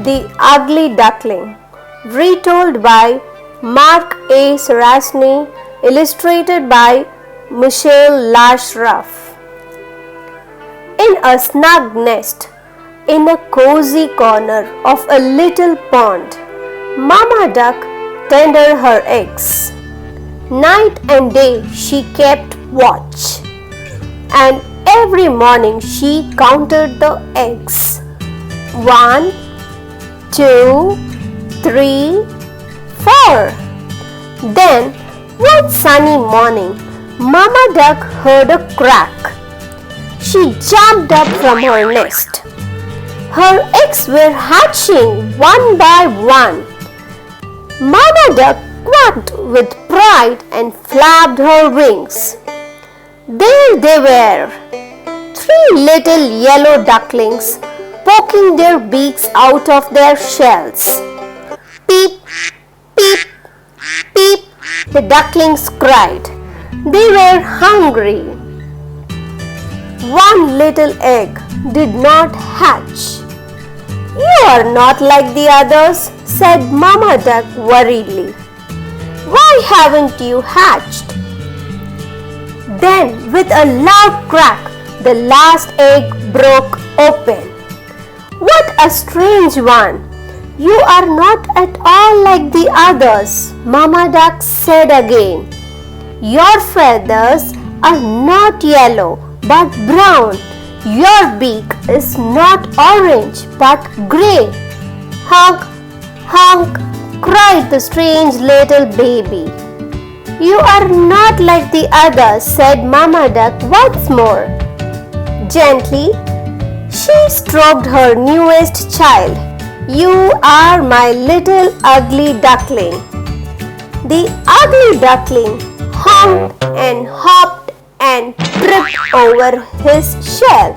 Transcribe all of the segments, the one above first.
The Ugly Duckling, retold by Mark A. Sarasny, illustrated by Michelle Lashruff. In a snug nest, in a cozy corner of a little pond, Mama Duck tended her eggs. Night and day she kept watch, and every morning she counted the eggs. 1, 2, 3, 4. Then, one sunny morning, Mama Duck heard a crack. She jumped up from her nest. Her eggs were hatching one by one. Mama Duck quacked with pride and flapped her wings. There they were, 3 little yellow ducklings poking their beaks out of their shells. Peep, peep, peep, the ducklings cried. They were hungry. One little egg did not hatch. You are not like the others, said Mama Duck worriedly. Why haven't you hatched? Then, with a loud crack, the last egg broke open. What a strange one! You are not at all like the others, Mama Duck said again. Your feathers are not yellow but brown. Your beak is not orange but grey. Honk, honk, cried the strange little baby. You are not like the others, said Mama Duck once more. Gently, she stroked her newest child. You are my little ugly duckling. The ugly duckling honked and hopped and tripped over his shell.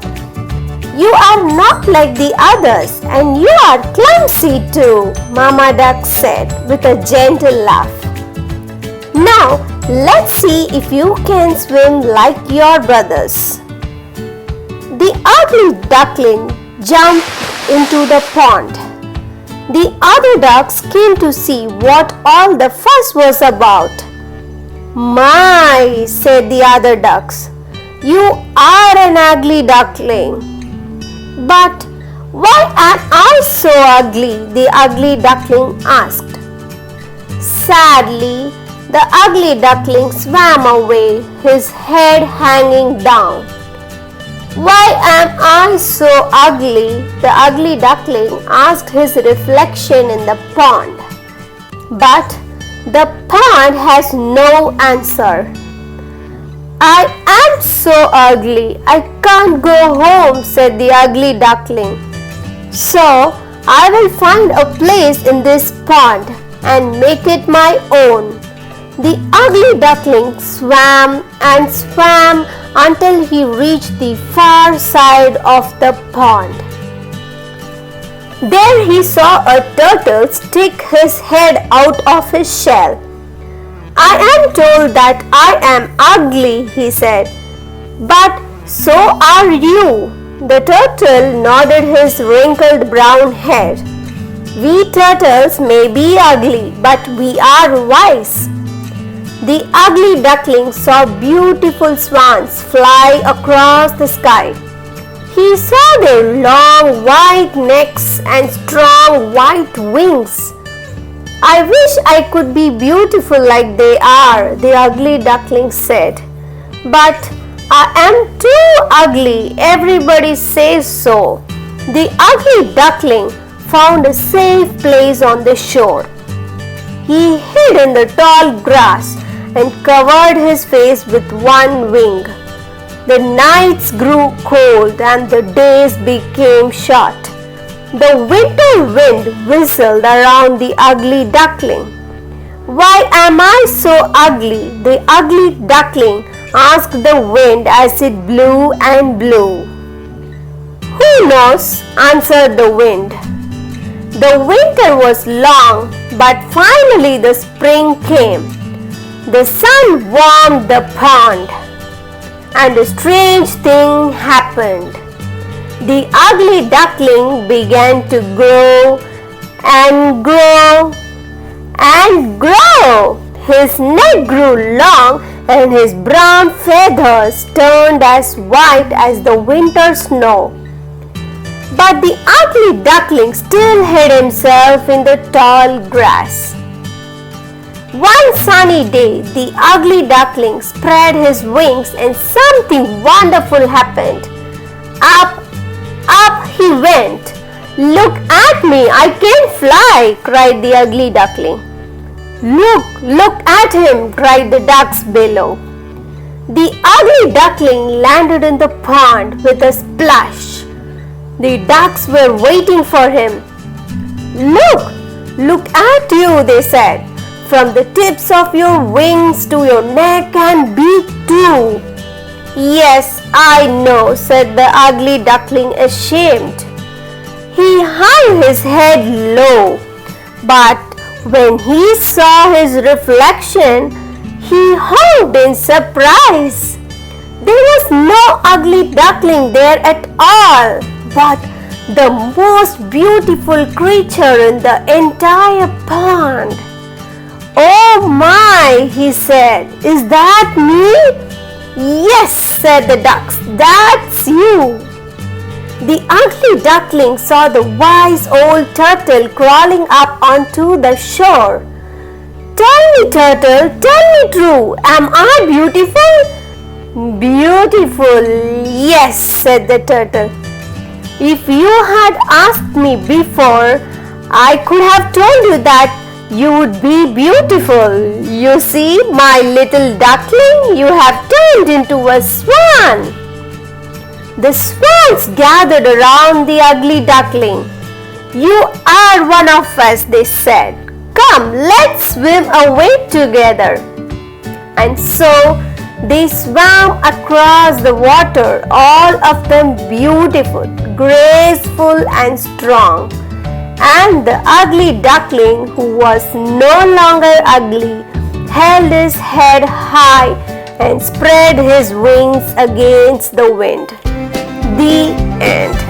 You are not like the others and you are clumsy too, Mama Duck said with a gentle laugh. Now, let's see if you can swim like your brothers. The ugly duckling jumped into the pond. The other ducks came to see what all the fuss was about. My, said the other ducks, you are an ugly duckling. But why am I so ugly? The ugly duckling asked. Sadly, the ugly duckling swam away, his head hanging down. Why am I so ugly? The ugly duckling asked his reflection in the pond. But the pond has no answer. I am so ugly, I can't go home, said the ugly duckling. So I will find a place in this pond and make it my own. The ugly duckling swam and swam until he reached the far side of the pond. There he saw a turtle stick his head out of his shell. I am told that I am ugly, he said. But so are you. The turtle nodded his wrinkled brown head. We turtles may be ugly, but we are wise. The ugly duckling saw beautiful swans fly across the sky. He saw their long white necks and strong white wings. I wish I could be beautiful like they are, the ugly duckling said. But I am too ugly, everybody says so. The ugly duckling found a safe place on the shore. He hid in the tall grass and covered his face with one wing. The nights grew cold and the days became short. The winter wind whistled around the ugly duckling. Why am I so ugly? The ugly duckling asked the wind as it blew and blew. Who knows? Answered the wind. The winter was long, but finally the spring came. The sun warmed the pond, and a strange thing happened. The ugly duckling began to grow and grow and grow. His neck grew long and his brown feathers turned as white as the winter snow. But the ugly duckling still hid himself in the tall grass. One sunny day, the ugly duckling spread his wings and something wonderful happened. Up he went. "Look at me, I can fly!" cried the ugly duckling. Look at him!" cried the ducks below. The ugly duckling landed in the pond with a splash. The ducks were waiting for him. Look at you," they said. "From the tips of your wings to your neck and beak too." "Yes, I know," said the ugly duckling, ashamed. He hung his head low, but when he saw his reflection, he honked in surprise. There was no ugly duckling there at all, but the most beautiful creature in the entire pond. "Oh my," he said, "is that me?" "Yes," said the ducks, "that's you." The ugly duckling saw the wise old turtle crawling up onto the shore. "Tell me, turtle, tell me true, am I beautiful?" "Beautiful, yes," said the turtle. "If you had asked me before, I could have told you that you would be beautiful. You see, my little duckling, you have turned into a swan." The swans gathered around the ugly duckling. "You are one of us," they said. "Come, let's swim away together." And so they swam across the water, all of them beautiful, graceful and strong. And the ugly duckling, who was no longer ugly, held his head high and spread his wings against the wind. The end.